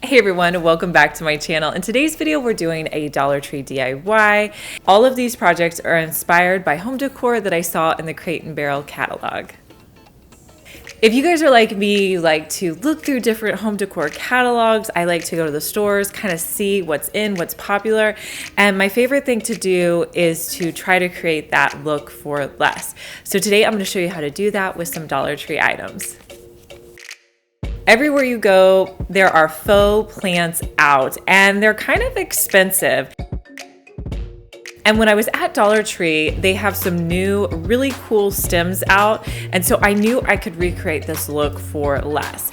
Hey everyone, welcome back to my channel. In today's video, we're doing a Dollar Tree DIY. All of these projects are inspired by home decor that I saw in the Crate and Barrel catalog. If you guys are like me, you like to look through different home decor catalogs. I like to go to the stores, kind of see what's in, what's popular. And my favorite thing to do is to try to create that look for less. So today I'm going to show you how to do that with some Dollar Tree items. Everywhere you go, there are faux plants out, and they're kind of expensive. And when I was at Dollar Tree, they have some new, really cool stems out, and so I knew I could recreate this look for less.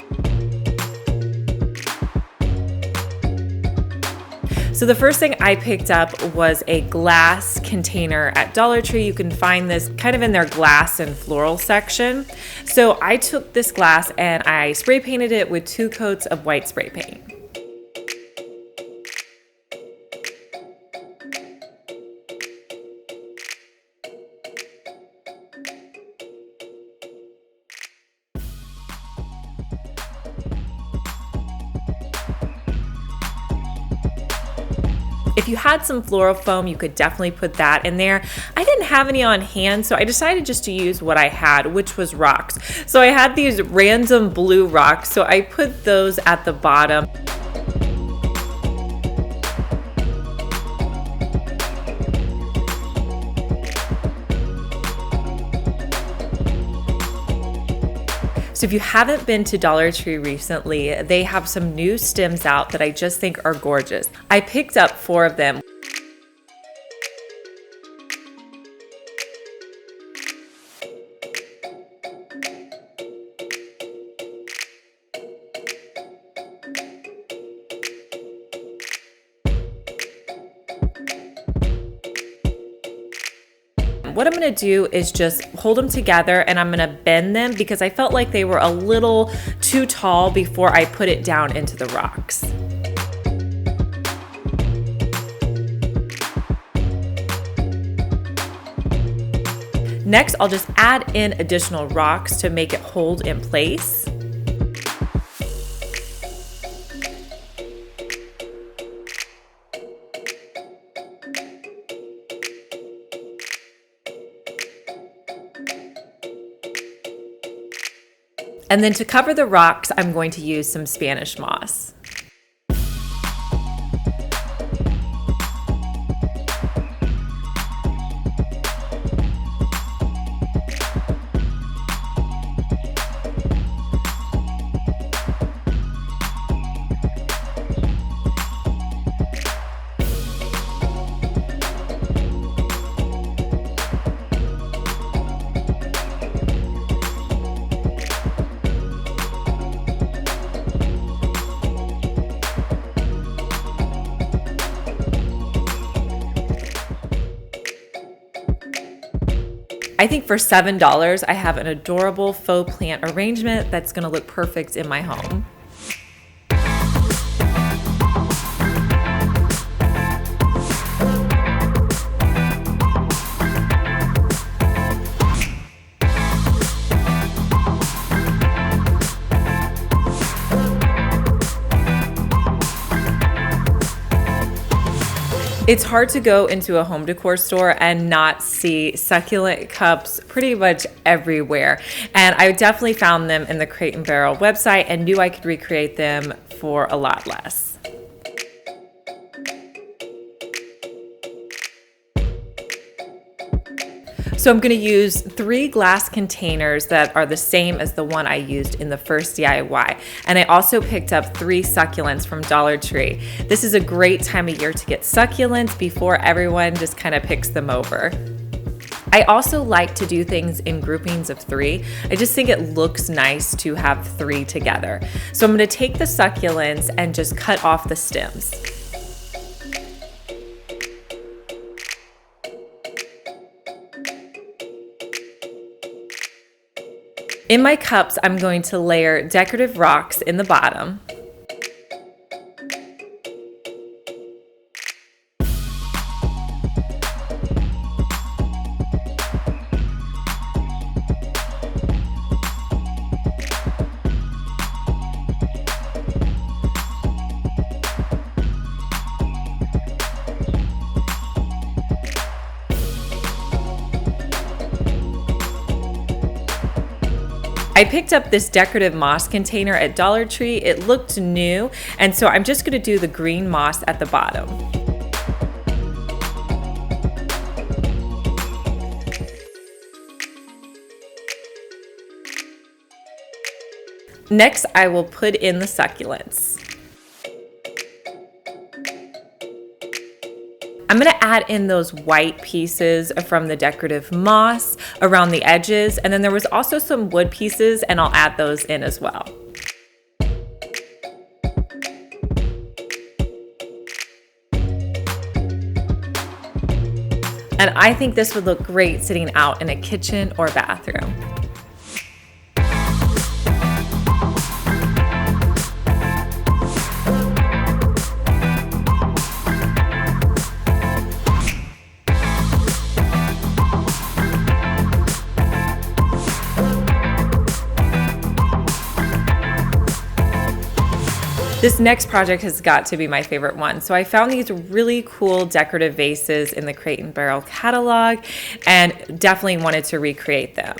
So the first thing I picked up was a glass container at Dollar Tree. You can find this kind of in their glass and floral section. So I took this glass and I spray painted it with 2 coats of white spray paint. If you had some floral foam, you could definitely put that in there. I didn't have any on hand, so I decided just to use what I had, which was rocks. So I had these random blue rocks, so I put those at the bottom. So if you haven't been to Dollar Tree recently, they have some new stems out that I just think are gorgeous. I picked up 4 of them. What I'm gonna do is just hold them together and I'm gonna bend them because I felt like they were a little too tall before I put it down into the rocks. Next, I'll just add in additional rocks to make it hold in place. And then to cover the rocks, I'm going to use some Spanish moss. I think for $7, I have an adorable faux plant arrangement that's gonna look perfect in my home. It's hard to go into a home decor store and not see succulent cups pretty much everywhere. And I definitely found them in the Crate and Barrel website and knew I could recreate them for a lot less. So I'm going to use 3 glass containers that are the same as the one I used in the first DIY. And I also picked up 3 succulents from Dollar Tree. This is a great time of year to get succulents before everyone just kind of picks them over. I also like to do things in groupings of 3. I just think it looks nice to have 3 together. So I'm going to take the succulents and just cut off the stems. In my cups, I'm going to layer decorative rocks in the bottom. I picked up this decorative moss container at Dollar Tree. It looked new, and so I'm just gonna do the green moss at the bottom. Next, I will put in the succulents. I'm gonna add in those white pieces from the decorative moss around the edges, and then there was also some wood pieces, and I'll add those in as well. And I think this would look great sitting out in a kitchen or bathroom. This next project has got to be my favorite one. So I found these really cool decorative vases in the Crate & Barrel catalog and definitely wanted to recreate them.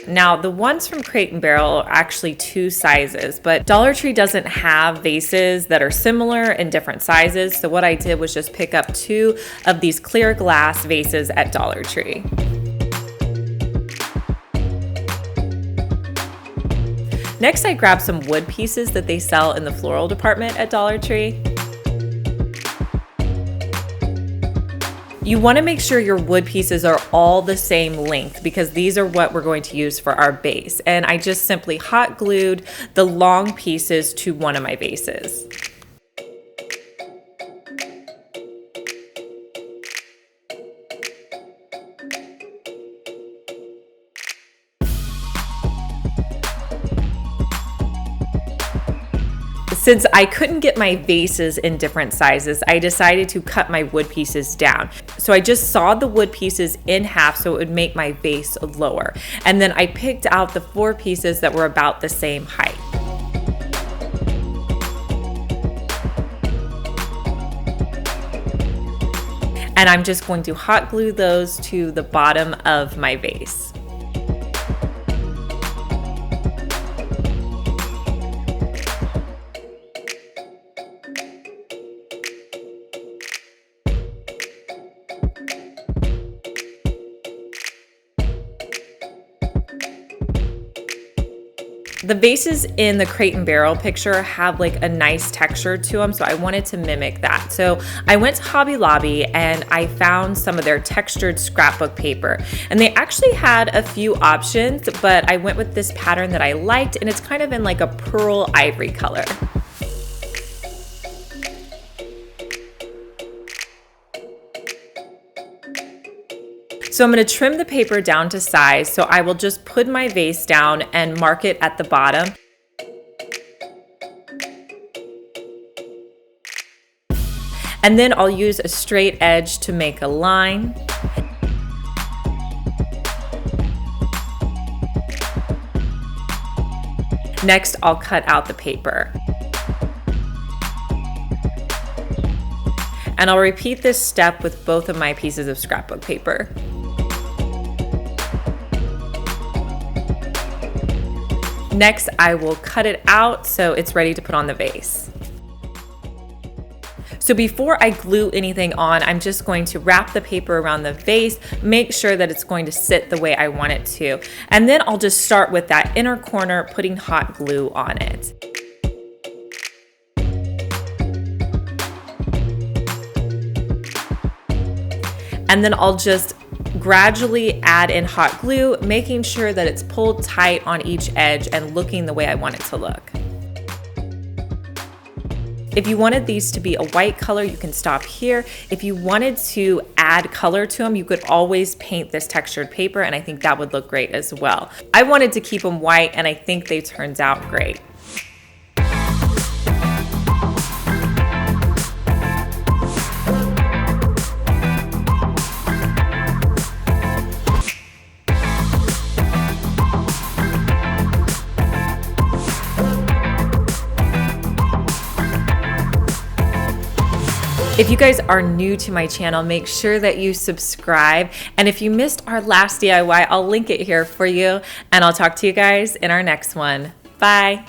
Now, the ones from Crate & Barrel are actually 2 sizes, but Dollar Tree doesn't have vases that are similar in different sizes. So what I did was just pick up 2 of these clear glass vases at Dollar Tree. Next, I grabbed some wood pieces that they sell in the floral department at Dollar Tree. You want to make sure your wood pieces are all the same length because these are what we're going to use for our base. And I just simply hot glued the long pieces to one of my vases. Since I couldn't get my vases in different sizes, I decided to cut my wood pieces down. So I just sawed the wood pieces in half so it would make my vase lower. And then I picked out the 4 pieces that were about the same height. And I'm just going to hot glue those to the bottom of my vase. The vases in the Crate & Barrel picture have like a nice texture to them, so I wanted to mimic that. So I went to Hobby Lobby and I found some of their textured scrapbook paper. And they actually had a few options, but I went with this pattern that I liked, and it's kind of in like a pearl ivory color. So I'm going to trim the paper down to size, so I will just put my vase down and mark it at the bottom. And then I'll use a straight edge to make a line. Next, I'll cut out the paper. And I'll repeat this step with both of my pieces of scrapbook paper. Next, I will cut it out so it's ready to put on the vase. So before I glue anything on, I'm just going to wrap the paper around the vase, make sure that it's going to sit the way I want it to. And then I'll just start with that inner corner, putting hot glue on it. And then I'll just gradually add in hot glue, making sure that it's pulled tight on each edge and looking the way I want it to look. If you wanted these to be a white color, you can stop here. If you wanted to add color to them, you could always paint this textured paper, and I think that would look great as well. I wanted to keep them white, and I think they turned out great. If you guys are new to my channel, make sure that you subscribe. And if you missed our last DIY, I'll link it here for you. And I'll talk to you guys in our next one. Bye.